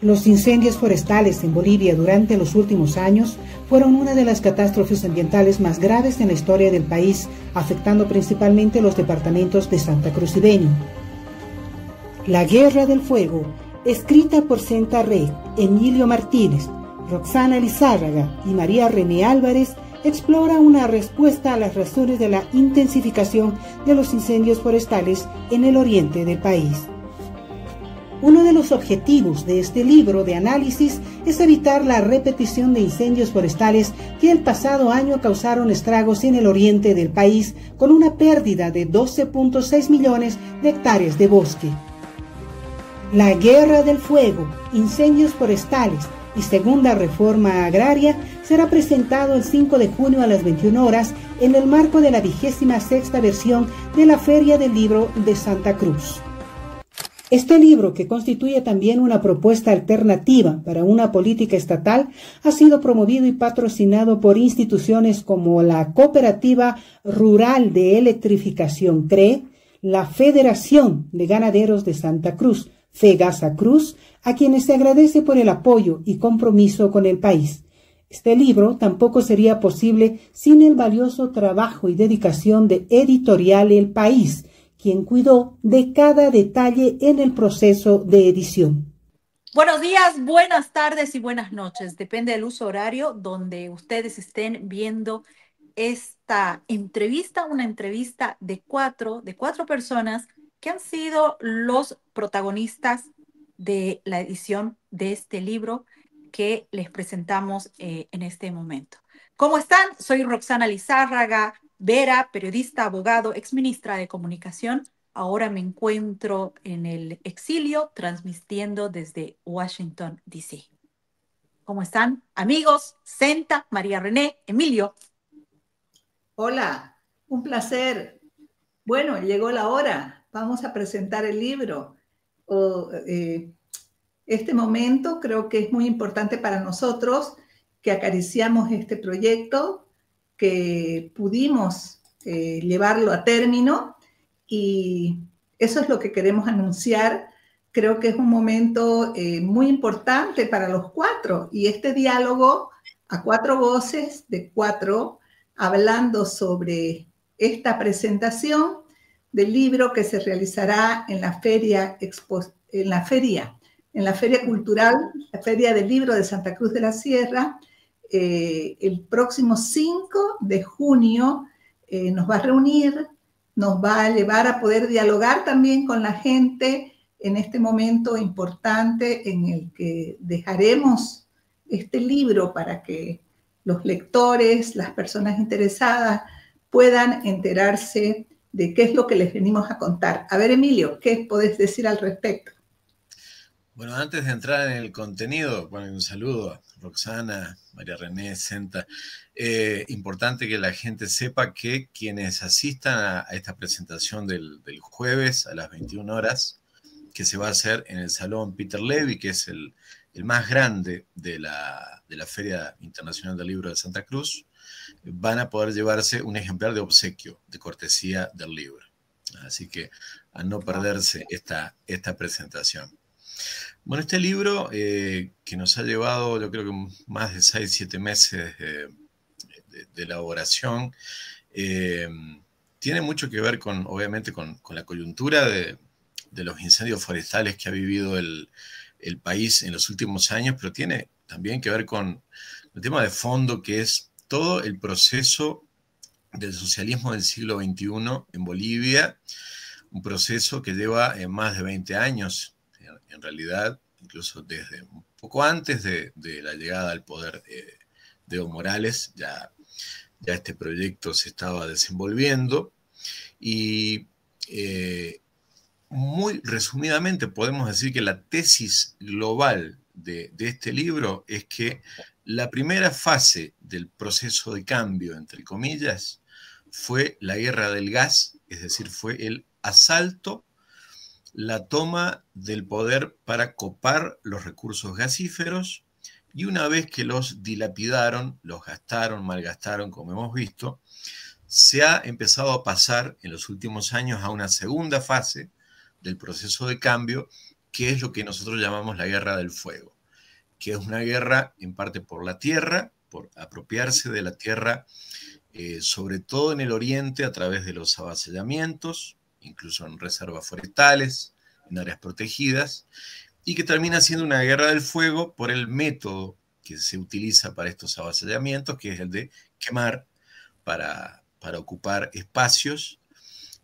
Los incendios forestales en Bolivia durante los últimos años fueron una de las catástrofes ambientales más graves en la historia del país, afectando principalmente los departamentos de Santa Cruz y Beni. La Guerra del Fuego, escrita por Senta Rey, Emilio Martínez, Roxana Lizárraga y María René Álvarez, explora una respuesta a las razones de la intensificación de los incendios forestales en el oriente del país. Uno de los objetivos de este libro de análisis es evitar la repetición de incendios forestales que el pasado año causaron estragos en el oriente del país, con una pérdida de 12.6 millones de hectáreas de bosque. La Guerra del Fuego, incendios forestales y segunda reforma agraria será presentado el 5 de junio a las 21 horas en el marco de la 26ª versión de la Feria del Libro de Santa Cruz. Este libro, que constituye también una propuesta alternativa para una política estatal, ha sido promovido y patrocinado por instituciones como la Cooperativa Rural de Electrificación CRE, la Federación de Ganaderos de Santa Cruz, FEGASA Cruz, a quienes se agradece por el apoyo y compromiso con el país. Este libro tampoco sería posible sin el valioso trabajo y dedicación de Editorial El País, quien cuidó de cada detalle en el proceso de edición. Buenos días, buenas tardes y buenas noches. Depende del uso horario donde ustedes estén viendo esta entrevista, una entrevista de cuatro personas que han sido los protagonistas de la edición de este libro que les presentamos en este momento. ¿Cómo están? Soy Roxana Lizárraga Vera, periodista, abogado, exministra de Comunicación. Ahora me encuentro en el exilio transmitiendo desde Washington, D.C. ¿Cómo están, amigos? Senta, María René, Emilio. Hola, un placer. Bueno, llegó la hora. Vamos a presentar el libro. Este momento creo que es muy importante para nosotros que acariciamos este proyecto, que pudimos llevarlo a término, y eso es lo que queremos anunciar. Creo que es un momento muy importante para los cuatro, y este diálogo a cuatro voces de cuatro, hablando sobre esta presentación del libro que se realizará en la feria cultural, la Feria del Libro de Santa Cruz de la Sierra, el próximo 5 de junio. Nos va a reunir, nos va a llevar a poder dialogar también con la gente en este momento importante en el que dejaremos este libro para que los lectores, las personas interesadas, puedan enterarse de qué es lo que les venimos a contar. A ver, Emilio, ¿qué podés decir al respecto? Bueno, antes de entrar en el contenido, bueno, un saludo a Roxana, María René, Senta. Importante que la gente sepa que quienes asistan a esta presentación del jueves a las 21 horas, que se va a hacer en el Salón Peter Levy, que es el más grande de la Feria Internacional del Libro de Santa Cruz, van a poder llevarse un ejemplar de obsequio, de cortesía del libro. Así que a no perderse esta presentación. Bueno, este libro que nos ha llevado, yo creo que más de 6-7 meses de elaboración, tiene mucho que ver obviamente con la coyuntura de los incendios forestales que ha vivido el país en los últimos años, pero tiene también que ver con el tema de fondo, que es todo el proceso del socialismo del siglo XXI en Bolivia, un proceso que lleva más de 20 años, en realidad, incluso desde un poco antes de la llegada al poder de Evo Morales, ya este proyecto se estaba desenvolviendo, y muy resumidamente podemos decir que la tesis global de este libro es que la primera fase del proceso de cambio, entre comillas, fue la guerra del gas, es decir, fue el asalto, la toma del poder para copar los recursos gasíferos, y una vez que los dilapidaron, los gastaron, malgastaron, como hemos visto, se ha empezado a pasar en los últimos años a una segunda fase del proceso de cambio, que es lo que nosotros llamamos la guerra del fuego, que es una guerra en parte por la tierra, por apropiarse de la tierra, sobre todo en el oriente a través de los avasallamientos, incluso en reservas forestales, en áreas protegidas, y que termina siendo una guerra del fuego por el método que se utiliza para estos avasallamientos, que es el de quemar para ocupar espacios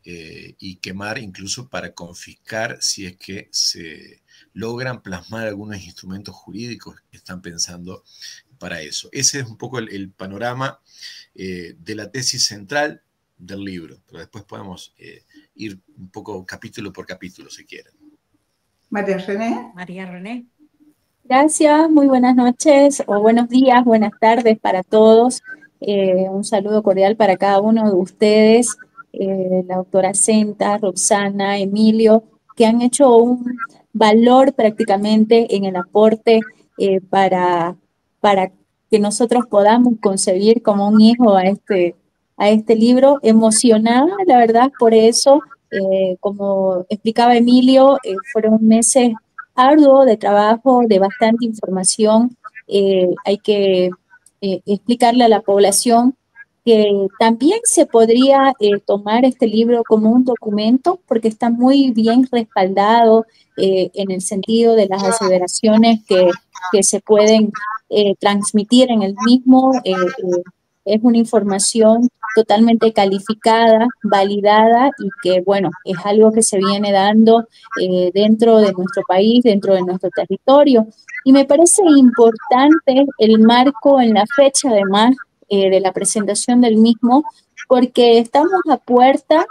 y quemar incluso para confiscar si es que se logran plasmar algunos instrumentos jurídicos que están pensando para eso. Ese es un poco el panorama de la tesis central del libro, pero después podemos ir un poco capítulo por capítulo si quieren. María René. María René. Gracias, muy buenas noches o buenos días, buenas tardes para todos. Un saludo cordial para cada uno de ustedes, la doctora Senta, Roxana, Emilio, que han hecho un valor prácticamente en el aporte para que nosotros podamos concebir como un hijo a este libro. Emocionada, la verdad, por eso, como explicaba Emilio, fueron meses arduo de trabajo, de bastante información. Hay que explicarle a la población que también se podría tomar este libro como un documento porque está muy bien respaldado en el sentido de las aseveraciones que se pueden transmitir en el mismo. Es una información totalmente calificada, validada y que, bueno, es algo que se viene dando dentro de nuestro país, dentro de nuestro territorio. Y me parece importante el marco en la fecha, además, de la presentación del mismo, porque estamos a puerta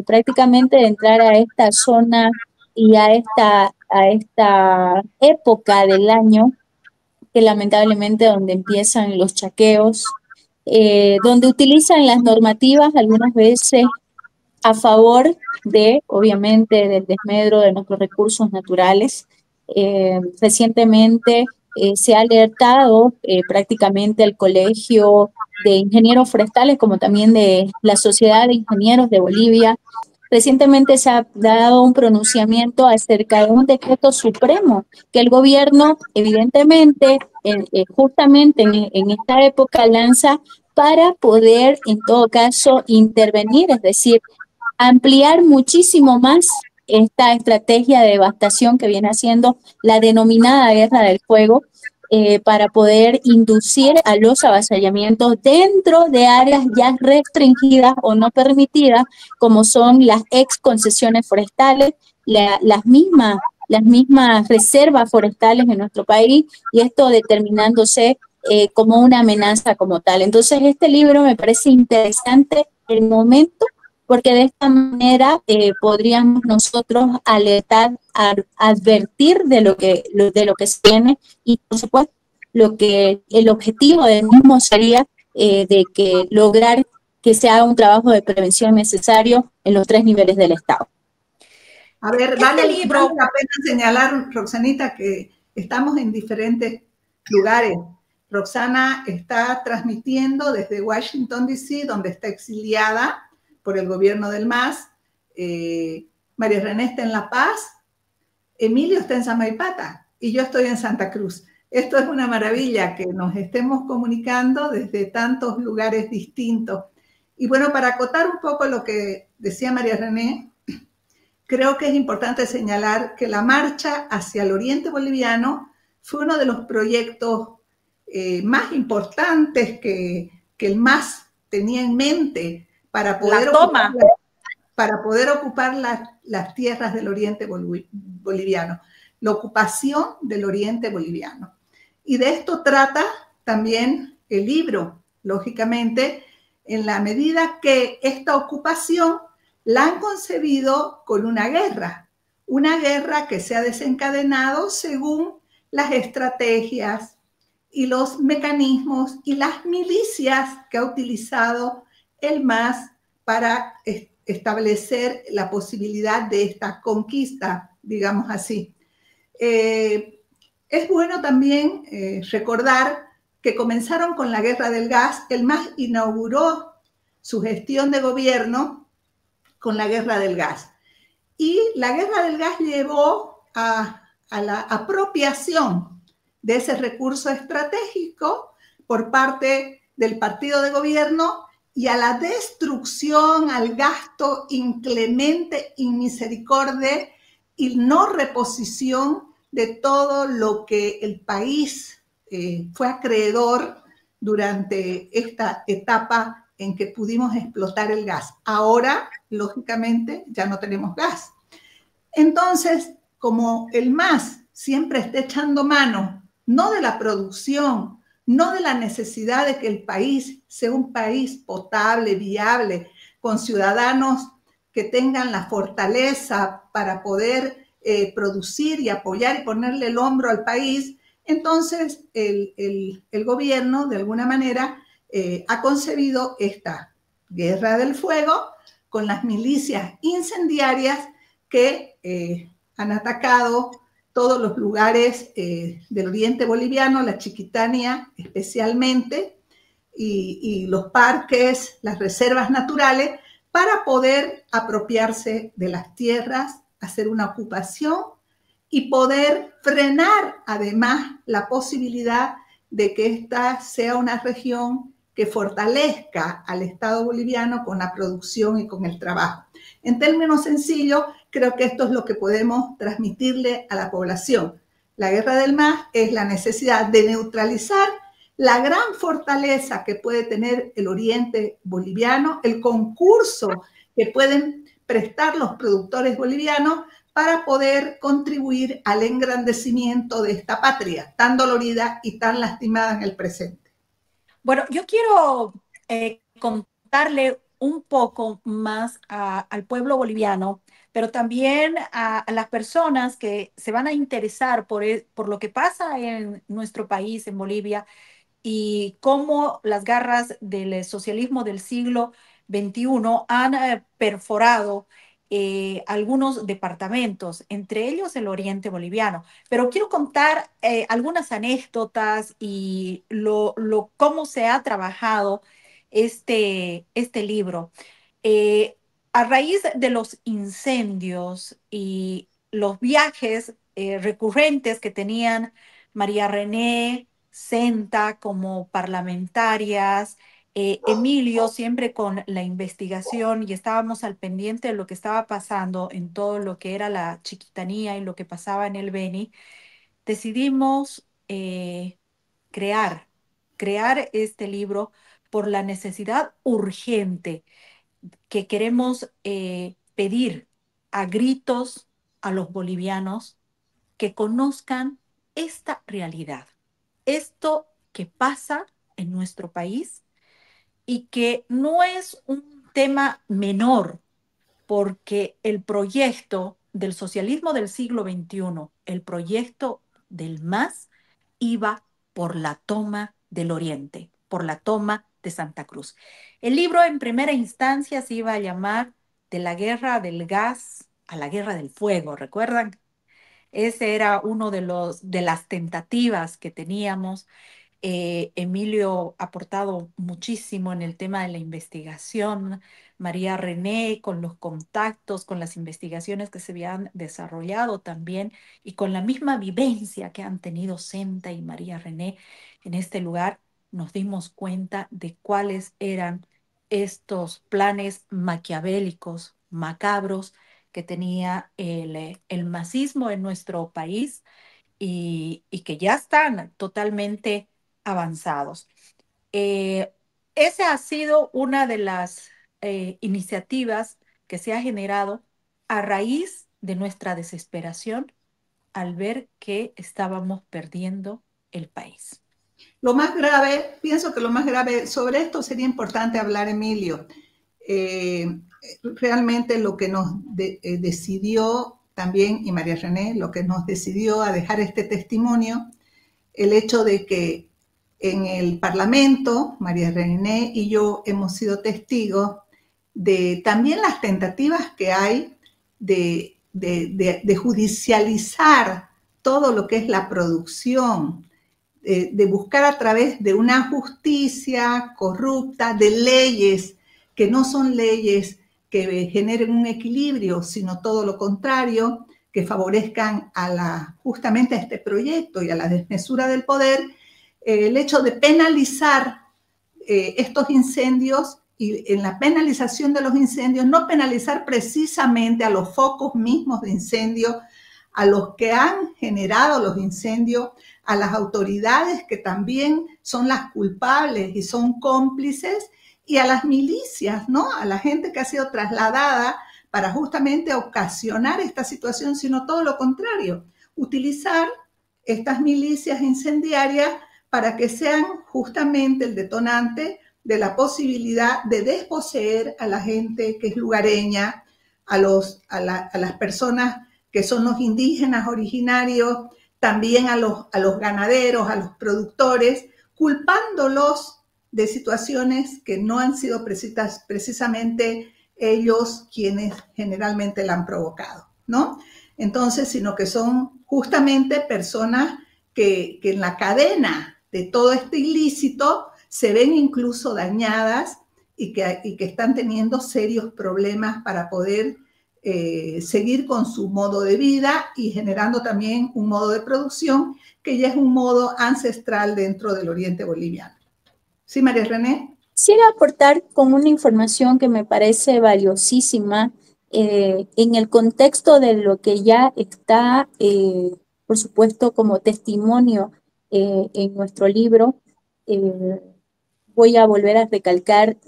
prácticamente de entrar a esta zona y a esta época del año que lamentablemente donde empiezan los chaqueos, donde utilizan las normativas algunas veces a favor de, obviamente, del desmedro de nuestros recursos naturales. Recientemente se ha alertado prácticamente al Colegio de Ingenieros Forestales, como también de la Sociedad de Ingenieros de Bolivia. Recientemente se ha dado un pronunciamiento acerca de un decreto supremo que el gobierno, evidentemente, justamente en esta época lanza para poder, en todo caso, intervenir, es decir, ampliar muchísimo más esta estrategia de devastación que viene haciendo la denominada guerra del fuego, para poder inducir a los avasallamientos dentro de áreas ya restringidas o no permitidas, como son las ex concesiones forestales, las mismas reservas forestales en nuestro país, y esto determinándose como una amenaza como tal. Entonces, este libro me parece interesante el momento, porque de esta manera podríamos nosotros alertar, advertir de lo que se viene, y por supuesto el objetivo del mismo sería de que lograr que se haga un trabajo de prevención necesario en los 3 niveles del Estado. A ver, vale la pena señalar, Roxanita, que estamos en diferentes lugares. Roxana está transmitiendo desde Washington, D.C., donde está exiliada por el gobierno del MAS. María René está en La Paz, Emilio está en Samaipata y yo estoy en Santa Cruz. Esto es una maravilla que nos estemos comunicando desde tantos lugares distintos. Y bueno, para acotar un poco lo que decía María René, creo que es importante señalar que la marcha hacia el oriente boliviano fue uno de los proyectos más importantes que el MAS tenía en mente para poder ocupar las tierras del oriente boliviano, la ocupación del oriente boliviano. Y de esto trata también el libro, lógicamente, en la medida que esta ocupación la han concebido con una guerra que se ha desencadenado según las estrategias y los mecanismos y las milicias que ha utilizado el MAS para establecer la posibilidad de esta conquista, digamos así. Es bueno también recordar que comenzaron con la guerra del gas. El MAS inauguró su gestión de gobierno con la guerra del gas. Y la guerra del gas llevó a la apropiación de ese recurso estratégico por parte del partido de gobierno y a la destrucción, al gasto inclemente, inmisericordia y no reposición de todo lo que el país fue acreedor durante esta etapa en que pudimos explotar el gas. Ahora, lógicamente, ya no tenemos gas. Entonces, como el MAS siempre está echando mano, no de la producción, no de la necesidad de que el país sea un país potable, viable, con ciudadanos que tengan la fortaleza para poder producir y apoyar y ponerle el hombro al país, entonces el gobierno, de alguna manera, ha concebido esta guerra del fuego con las milicias incendiarias que han atacado todos los lugares del oriente boliviano, la Chiquitania especialmente, y los parques, las reservas naturales, para poder apropiarse de las tierras, hacer una ocupación y poder frenar además la posibilidad de que esta sea una región que fortalezca al Estado boliviano con la producción y con el trabajo. En términos sencillos, creo que esto es lo que podemos transmitirle a la población. La guerra del MAS es la necesidad de neutralizar la gran fortaleza que puede tener el oriente boliviano, el concurso que pueden prestar los productores bolivianos para poder contribuir al engrandecimiento de esta patria tan dolorida y tan lastimada en el presente. Bueno, yo quiero contarle un poco más al pueblo boliviano, pero también a las personas que se van a interesar por lo que pasa en nuestro país, en Bolivia, y cómo las garras del socialismo del siglo XXI han perforado algunos departamentos, entre ellos el oriente boliviano. Pero quiero contar algunas anécdotas y cómo se ha trabajado este libro. Eh, a raíz de los incendios y los viajes recurrentes que tenían María René, Senta como parlamentarias, Emilio siempre con la investigación y estábamos al pendiente de lo que estaba pasando en todo lo que era la Chiquitanía y lo que pasaba en el Beni, decidimos crear este libro por la necesidad urgente que queremos pedir a gritos a los bolivianos que conozcan esta realidad, esto que pasa en nuestro país y que no es un tema menor, porque el proyecto del socialismo del siglo XXI, el proyecto del MAS, iba por la toma del Oriente, por la toma de Santa Cruz. El libro en primera instancia se iba a llamar De la guerra del gas a la guerra del fuego, ¿recuerdan? Ese era uno de las tentativas que teníamos. Emilio ha aportado muchísimo en el tema de la investigación, María René con los contactos, con las investigaciones que se habían desarrollado también y con la misma vivencia que han tenido Senta y María René en este lugar, nos dimos cuenta de cuáles eran estos planes maquiavélicos, macabros que tenía el masismo en nuestro país y que ya están totalmente avanzados. Eh, Esa ha sido una de las iniciativas que se ha generado a raíz de nuestra desesperación al ver que estábamos perdiendo el país. Lo más grave, pienso que lo más grave, sobre esto sería importante hablar, Emilio. Realmente lo que nos decidió también, y María René, lo que nos decidió a dejar este testimonio, el hecho de que en el Parlamento, María René y yo hemos sido testigos de también las tentativas que hay de judicializar todo lo que es la producción, de buscar a través de una justicia corrupta, de leyes que no son leyes que generen un equilibrio, sino todo lo contrario, que favorezcan justamente a este proyecto y a la desmesura del poder, el hecho de penalizar estos incendios, y en la penalización de los incendios, no penalizar precisamente a los focos mismos de incendio, a los que han generado los incendios, a las autoridades que también son las culpables y son cómplices, y a las milicias, ¿no? A la gente que ha sido trasladada para justamente ocasionar esta situación, sino todo lo contrario, utilizar estas milicias incendiarias para que sean justamente el detonante de la posibilidad de desposeer a la gente que es lugareña, a las personas que son los indígenas originarios, también a los ganaderos, a los productores, culpándolos de situaciones que no han sido precisamente ellos quienes generalmente la han provocado, ¿no? Entonces, sino que son justamente personas que en la cadena de todo este ilícito se ven incluso dañadas y que están teniendo serios problemas para poder seguir con su modo de vida y generando también un modo de producción que ya es un modo ancestral dentro del oriente boliviano. ¿Sí, María René? Quisiera aportar con una información que me parece valiosísima en el contexto de lo que ya está, por supuesto, como testimonio en nuestro libro. Voy a volver a recalcar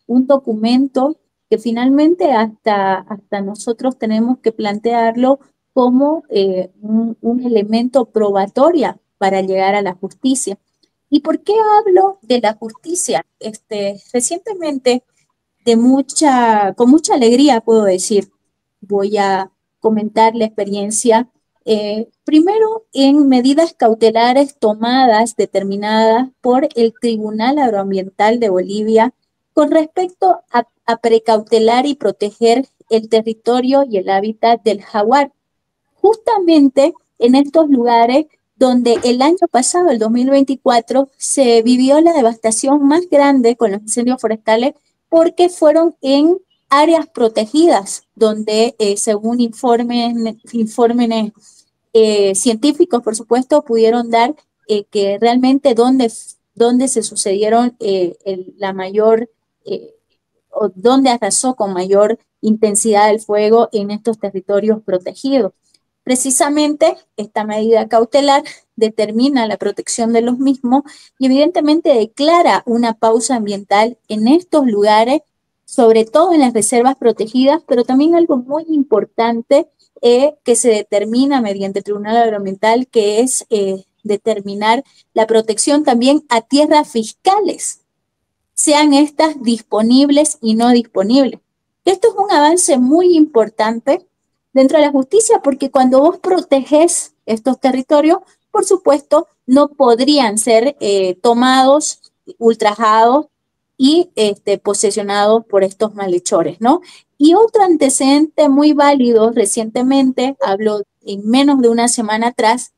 un documento que finalmente hasta nosotros tenemos que plantearlo como un elemento probatorio para llegar a la justicia. ¿Y por qué hablo de la justicia? Recientemente, con mucha alegría puedo decir, voy a comentar la experiencia, primero en medidas cautelares determinadas por el Tribunal Agroambiental de Bolivia con respecto a precautelar y proteger el territorio y el hábitat del jaguar, justamente en estos lugares donde el año pasado, el 2024, se vivió la devastación más grande con los incendios forestales porque fueron en áreas protegidas, donde según informes científicos, por supuesto, pudieron dar que realmente donde se sucedieron la mayor, o donde arrasó con mayor intensidad el fuego en estos territorios protegidos. Precisamente esta medida cautelar determina la protección de los mismos y evidentemente declara una pausa ambiental en estos lugares, sobre todo en las reservas protegidas, pero también algo muy importante que se determina mediante el Tribunal Agroambiental, que es determinar la protección también a tierras fiscales, sean estas disponibles y no disponibles. Esto es un avance muy importante dentro de la justicia, porque cuando vos proteges estos territorios, por supuesto, no podrían ser tomados, ultrajados y posesionados por estos malhechores, ¿no? Y otro antecedente muy válido recientemente, hablo en menos de una semana atrás,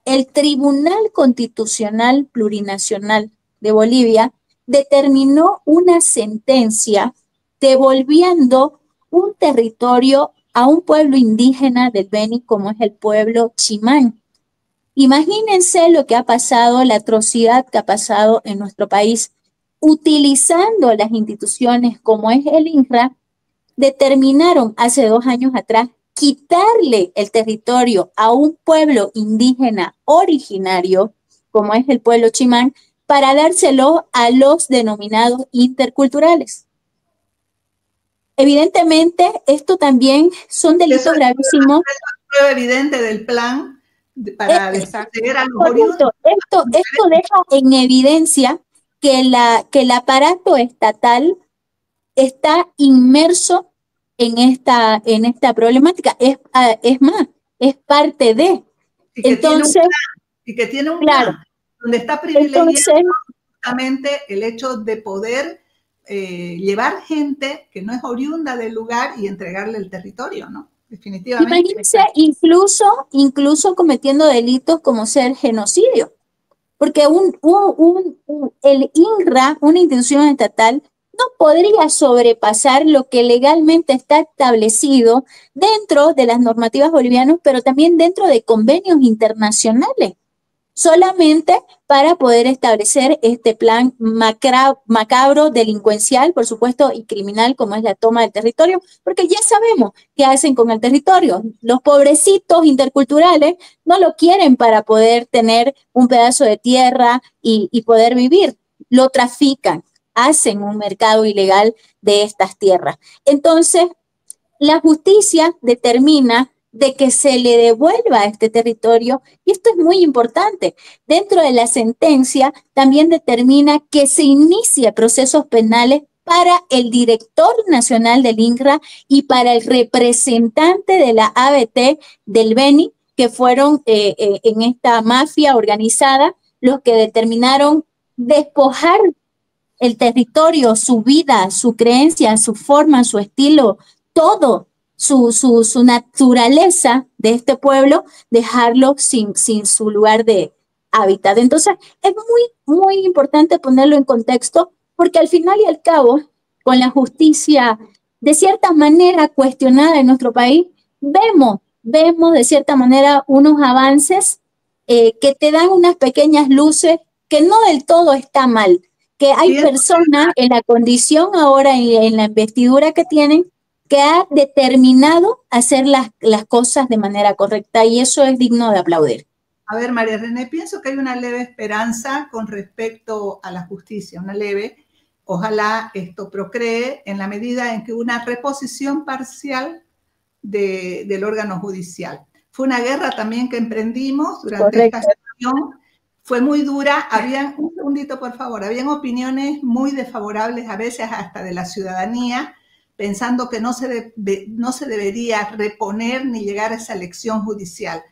el Tribunal Constitucional Plurinacional de Bolivia determinó una sentencia devolviendo un territorio a un pueblo indígena del Beni como es el pueblo Chimán. Imagínense lo que ha pasado, la atrocidad que ha pasado en nuestro país, utilizando las instituciones como es el INRA, determinaron hace 2 años atrás quitarle el territorio a un pueblo indígena originario, como es el pueblo Chimán, para dárselo a los denominados interculturales. Evidentemente, esto también son delitos gravísimos. Es una prueba evidente del plan para deshacer a los oriundos. Esto deja en evidencia que el aparato estatal está inmerso en esta problemática. Es más, es parte de. Entonces, que tiene un plan donde está privilegiando justamente el hecho de poder llevar gente que no es oriunda del lugar y entregarle el territorio, ¿no? Definitivamente. Imagínense, incluso cometiendo delitos como ser genocidio, porque el INRA, una institución estatal, no podría sobrepasar lo que legalmente está establecido dentro de las normativas bolivianas, pero también dentro de convenios internacionales, solamente para poder establecer este plan macabro, delincuencial, por supuesto, y criminal, como es la toma del territorio, porque ya sabemos qué hacen con el territorio. Los pobrecitos interculturales no lo quieren para poder tener un pedazo de tierra y poder vivir, lo trafican, hacen un mercado ilegal de estas tierras. Entonces, la justicia determina de que se le devuelva este territorio, y esto es muy importante. Dentro de la sentencia también determina que se inicie procesos penales para el director nacional del INCRA y para el representante de la ABT del Beni, que fueron en esta mafia organizada los que determinaron despojar el territorio, su vida, su creencia, su forma, su estilo, todo, su naturaleza de este pueblo, dejarlo sin su lugar de hábitat. Entonces, es muy importante ponerlo en contexto, porque al final y al cabo, con la justicia de cierta manera cuestionada en nuestro país, vemos de cierta manera unos avances que te dan unas pequeñas luces que no del todo está mal, que hay personas en la condición ahora, en la investidura que tienen, que ha determinado hacer las cosas de manera correcta, y eso es digno de aplaudir. A ver, María René, pienso que hay una leve esperanza con respecto a la justicia, una leve. Ojalá esto procree en la medida en que una reposición parcial del órgano judicial. Fue una guerra también que emprendimos durante esta gestión. Fue muy dura, un segundito por favor, habían opiniones muy desfavorables a veces hasta de la ciudadanía, pensando que no se debería reponer ni llegar a esa elección judicial.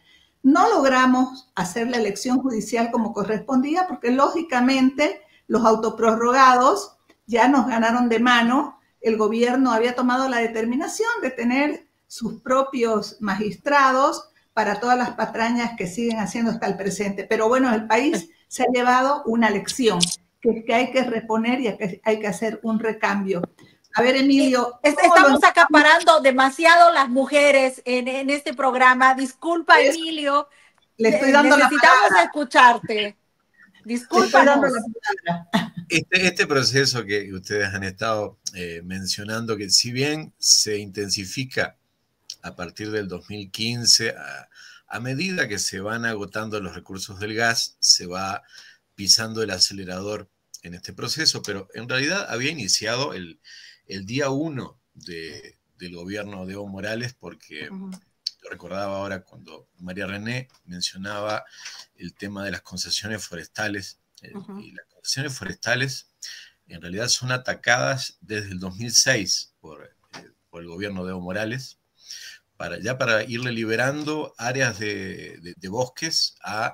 No logramos hacer la elección judicial como correspondía porque lógicamente los autoprorrogados ya nos ganaron de mano. El gobierno había tomado la determinación de tener sus propios magistrados para todas las patrañas que siguen haciendo hasta el presente. Pero bueno, el país se ha llevado una lección, que es que hay que reponer y hay que hacer un recambio. A ver, Emilio. Estamos acaparando demasiado las mujeres en este programa. Disculpa, Emilio. Le estoy dando necesitamos escucharte. Discúlpanos. Este proceso que ustedes han estado mencionando, que si bien se intensifica a partir del 2015, a medida que se van agotando los recursos del gas, se va pisando el acelerador en este proceso, pero en realidad había iniciado el día 1 del gobierno de Evo Morales, porque yo recordaba ahora cuando María René mencionaba el tema de las concesiones forestales, y las concesiones forestales en realidad son atacadas desde el 2006 por el gobierno de Evo Morales, para irle liberando áreas de bosques a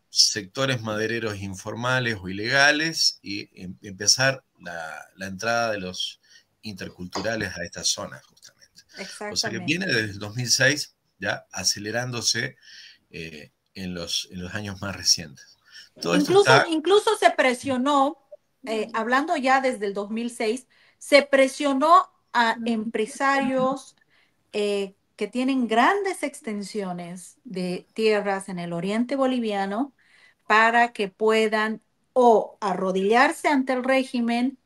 sectores madereros informales o ilegales y empezar la entrada de los interculturales a estas zonas, justamente. O sea que viene desde el 2006 ya acelerándose en los años más recientes. Incluso se presionó, hablando ya desde el 2006, se presionó a empresarios que tienen grandes extensiones de tierras en el oriente boliviano para que puedan o arrodillarse ante el régimen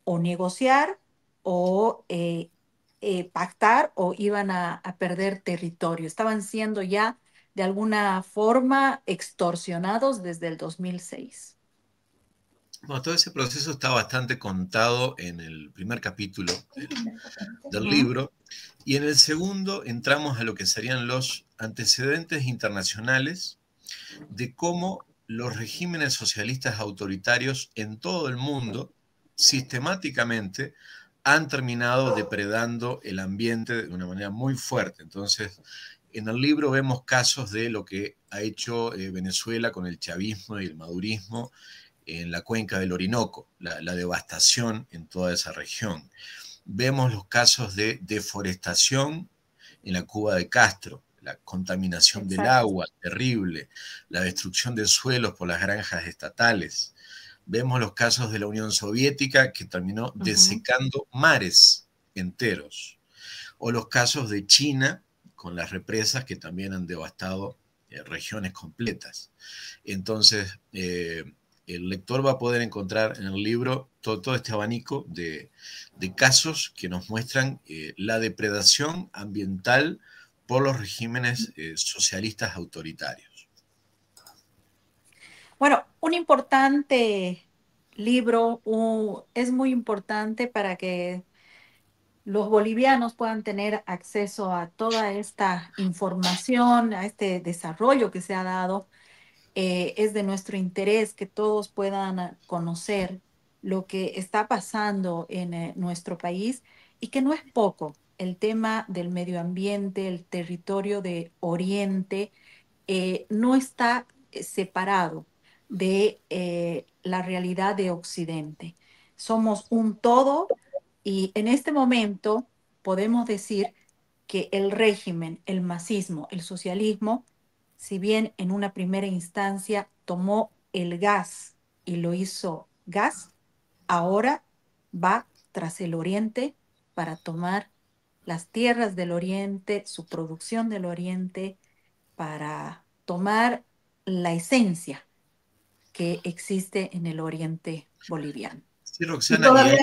o negociar o pactar, o iban a perder territorio. Estaban siendo ya de alguna forma extorsionados desde el 2006. Bueno, todo ese proceso está bastante contado en el primer capítulo del libro, y en el segundo entramos a lo que serían los antecedentes internacionales de cómo los regímenes socialistas autoritarios en todo el mundo sistemáticamente han terminado depredando el ambiente de una manera muy fuerte. Entonces, en el libro vemos casos de lo que ha hecho Venezuela con el chavismo y el madurismo en la cuenca del Orinoco, la devastación en toda esa región. Vemos los casos de deforestación en la Cuba de Castro, la contaminación del agua terrible, la destrucción de suelos por las granjas estatales, Vemos los casos de la Unión Soviética, que terminó desecando mares enteros, o los casos de China, con las represas que también han devastado regiones completas. Entonces, el lector va a poder encontrar en el libro todo este abanico de casos que nos muestran la depredación ambiental por los regímenes socialistas autoritarios. Bueno, un importante libro, es muy importante para que los bolivianos puedan tener acceso a toda esta información, a este desarrollo que se ha dado. Es de nuestro interés que todos puedan conocer lo que está pasando en nuestro país y que no es poco. El tema del medio ambiente, el territorio de Oriente, no está separado de la realidad de Occidente. Somos un todo y en este momento podemos decir que el régimen, el masismo, el socialismo, si bien en una primera instancia tomó el gas y lo hizo gas, ahora va tras el Oriente para tomar las tierras del Oriente, su producción del Oriente, para tomar la esencia que existe en el Oriente boliviano. Sí, Roxana, y todavía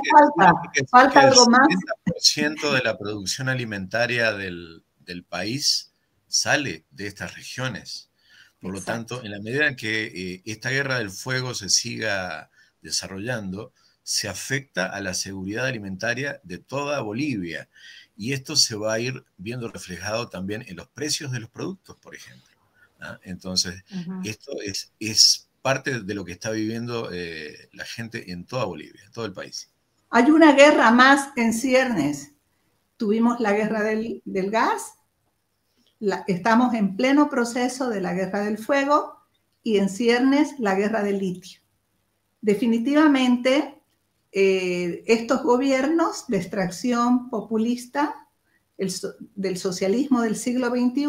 falta algo más. El 70% de la producción alimentaria del país sale de estas regiones. Por lo tanto, en la medida en que esta guerra del fuego se siga desarrollando, se afecta a la seguridad alimentaria de toda Bolivia. Y esto se va a ir viendo reflejado también en los precios de los productos, por ejemplo. ¿Ah? Entonces, esto es parte de lo que está viviendo la gente en toda Bolivia, en todo el país. Hay una guerra más en ciernes. Tuvimos la guerra del gas, estamos en pleno proceso de la guerra del fuego y en ciernes la guerra del litio. Definitivamente, estos gobiernos de extracción populista del socialismo del siglo XXI,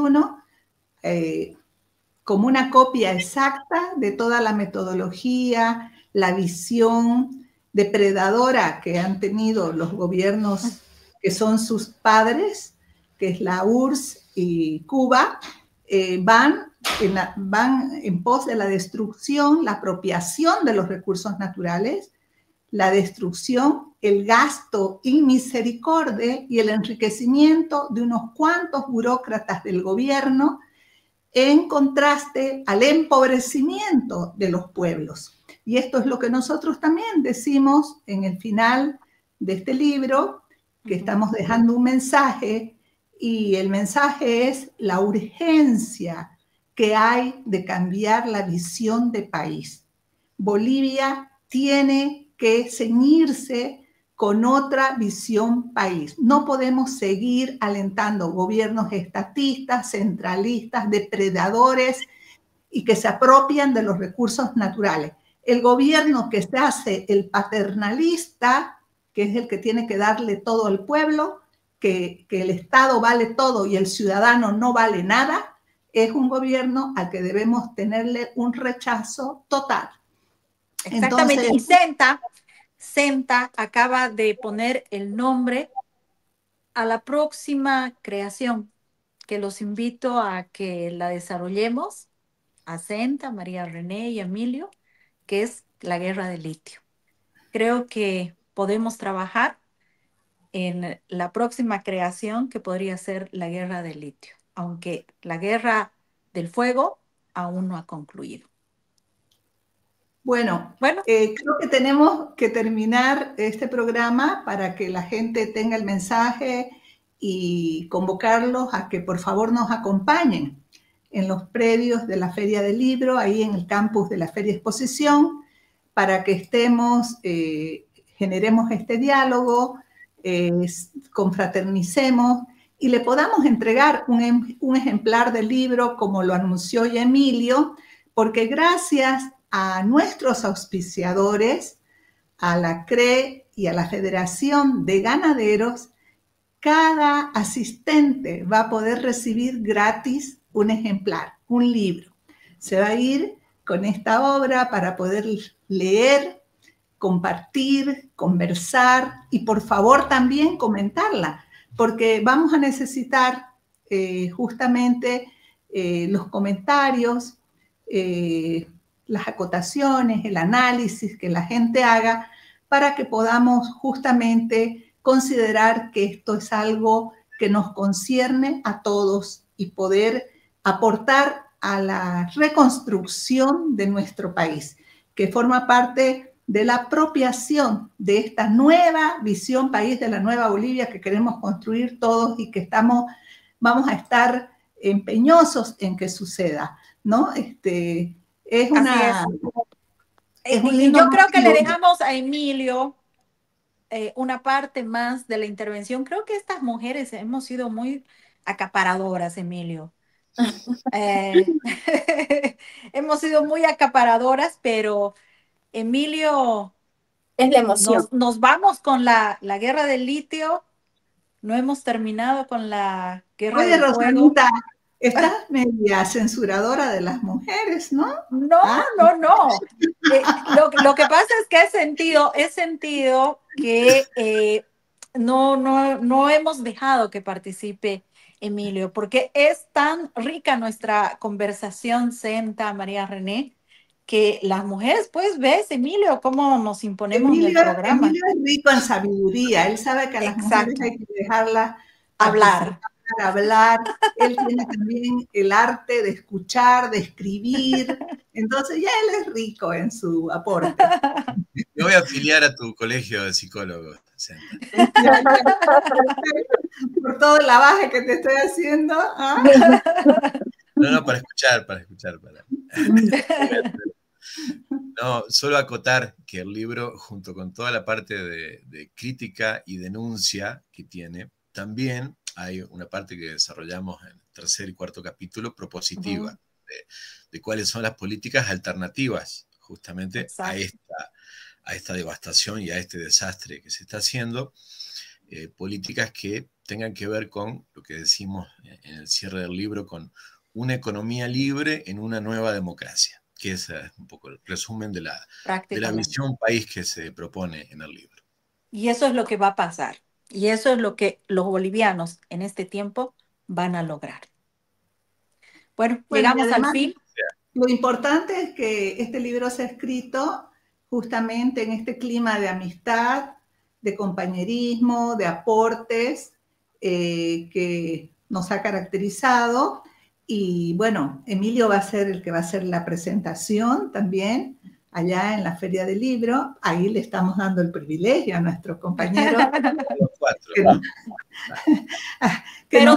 como una copia exacta de toda la metodología, la visión depredadora que han tenido los gobiernos que son sus padres, que es la URSS y Cuba, van en pos de la destrucción, la apropiación de los recursos naturales, la destrucción, el gasto inmisericordia y el enriquecimiento de unos cuantos burócratas del gobierno, en contraste al empobrecimiento de los pueblos. Y esto es lo que nosotros también decimos en el final de este libro, que estamos dejando un mensaje, y el mensaje es la urgencia que hay de cambiar la visión de país. Bolivia tiene que ceñirse con otra visión país. No podemos seguir alentando gobiernos estatistas, centralistas, depredadores y que se apropian de los recursos naturales. El gobierno que se hace el paternalista, que es el que tiene que darle todo al pueblo, que el Estado vale todo y el ciudadano no vale nada, es un gobierno al que debemos tenerle un rechazo total. Exactamente. Entonces, y CENTA acaba de poner el nombre a la próxima creación, que los invito a que la desarrollemos, a CENTA, María René y Emilio, que es la guerra del litio. Creo que podemos trabajar en la próxima creación, que podría ser la guerra del litio, aunque la guerra del fuego aún no ha concluido. Bueno, creo que tenemos que terminar este programa para que la gente tenga el mensaje y convocarlos a que por favor nos acompañen en los predios de la Feria del Libro, ahí en el campus de la Feria Exposición, para que estemos, generemos este diálogo, confraternicemos y le podamos entregar un ejemplar del libro como lo anunció ya Emilio, porque gracias a nuestros auspiciadores, a la CRE y a la Federación de Ganaderos, cada asistente va a poder recibir gratis un ejemplar, un libro. Se va a ir con esta obra para poder leer compartir, conversar y por favor también comentarla, porque vamos a necesitar justamente los comentarios, las acotaciones, el análisis que la gente haga para que podamos justamente considerar que esto es algo que nos concierne a todos y poder aportar a la reconstrucción de nuestro país, que forma parte de la apropiación de esta nueva visión país, de la nueva Bolivia que queremos construir todos y que vamos a estar empeñosos en que suceda, ¿no? Es una... Es un lindo yo creo que le dejamos a Emilio una parte más de la intervención. Creo que estas mujeres hemos sido muy acaparadoras, Emilio. Hemos sido muy acaparadoras, pero Emilio, es la emoción. Nos vamos con la guerra del litio. No hemos terminado con la guerra del fuego. Estás media censuradora de las mujeres, ¿no? No. Lo que pasa es que he sentido que no hemos dejado que participe Emilio, porque es tan rica nuestra conversación, Senta, María René, que las mujeres, pues, ves, Emilio, cómo nos imponemos en el programa. Emilio es rico en sabiduría, él sabe que a las mujeres hay que dejarlas hablar. Él tiene también el arte de escuchar, de escribir, entonces ya él es rico en su aporte. Me voy a afiliar a tu colegio de psicólogos, Senta. Por todo el lavaje que te estoy haciendo. ¿Ah? No, para escuchar. No, solo acotar que el libro, junto con toda la parte de crítica y denuncia que tiene, también hay una parte que desarrollamos en el tercer y cuarto capítulo propositiva de cuáles son las políticas alternativas justamente a esta devastación y a este desastre que se está haciendo, políticas que tengan que ver con lo que decimos en el cierre del libro, con una economía libre en una nueva democracia, que es un poco el resumen de la visión país que se propone en el libro. Y eso es lo que va a pasar. Y eso es lo que los bolivianos en este tiempo van a lograr. Bueno, llegamos además, al fin. Lo importante es que este libro se ha escrito justamente en este clima de amistad, de compañerismo, de aportes que nos ha caracterizado. Y bueno, Emilio va a ser el que va a hacer la presentación también allá en la Feria del Libro. Ahí le estamos dando el privilegio a nuestros compañeros. Pero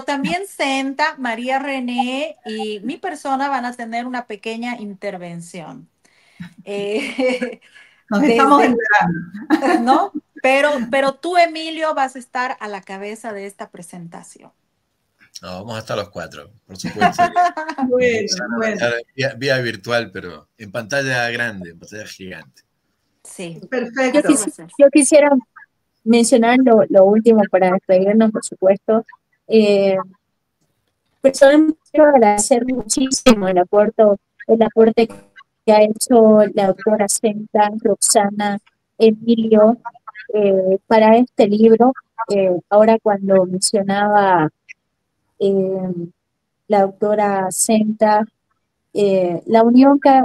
también Senta, María René y mi persona van a tener una pequeña intervención. Nos estamos enterando. ¿No? Pero tú, Emilio, vas a estar a la cabeza de esta presentación. No, vamos a estar los cuatro, por supuesto. Bueno. Vía virtual, pero en pantalla grande, en pantalla gigante. Sí, perfecto. Yo quisiera mencionar lo último para despedirnos, por supuesto. Personalmente quiero agradecer muchísimo el aporte que ha hecho la doctora Senta, Roxana, Emilio, para este libro. Ahora cuando mencionaba la doctora Senta, la unión que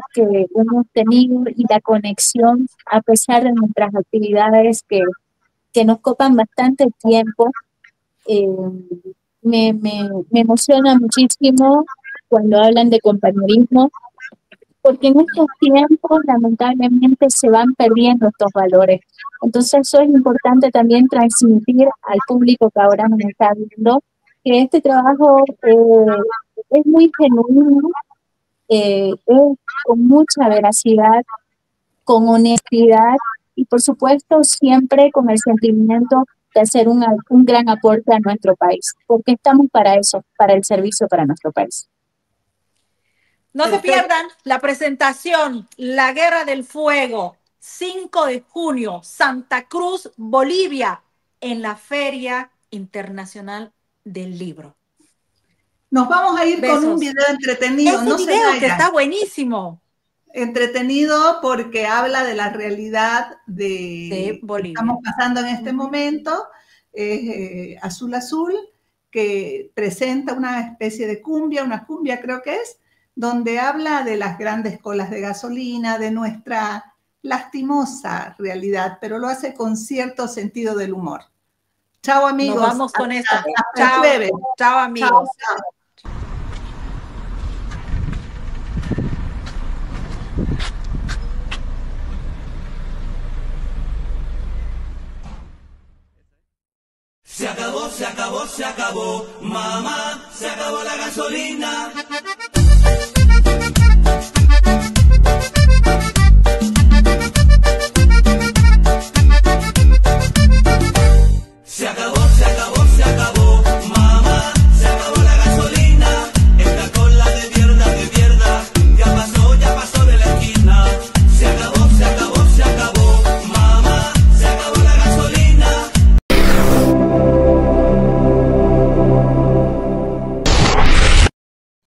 hemos tenido y la conexión a pesar de nuestras actividades que nos copan bastante tiempo, me emociona muchísimo cuando hablan de compañerismo, porque en estos tiempos lamentablemente se van perdiendo estos valores. Entonces eso es importante también transmitir al público que ahora nos está viendo que este trabajo es muy genuino, es con mucha veracidad, con honestidad y por supuesto siempre con el sentimiento de hacer un gran aporte a nuestro país, porque estamos para eso, para el servicio para nuestro país. No se pierdan la presentación, La Guerra del Fuego, 5 de junio, Santa Cruz, Bolivia, en la Feria Internacional del Libro. Nos vamos a ir con un video entretenido. Ese video que está buenísimo. Entretenido porque habla de la realidad de Bolivia. Que estamos pasando en este momento. Azul Azul, que presenta una especie de cumbia, una cumbia creo que es, donde habla de las grandes colas de gasolina, de nuestra lastimosa realidad, pero lo hace con cierto sentido del humor. Chao, amigos. Nos vamos con esto. Chao, chao, amigos. Chao. Se acabó, mamá, se acabó la gasolina.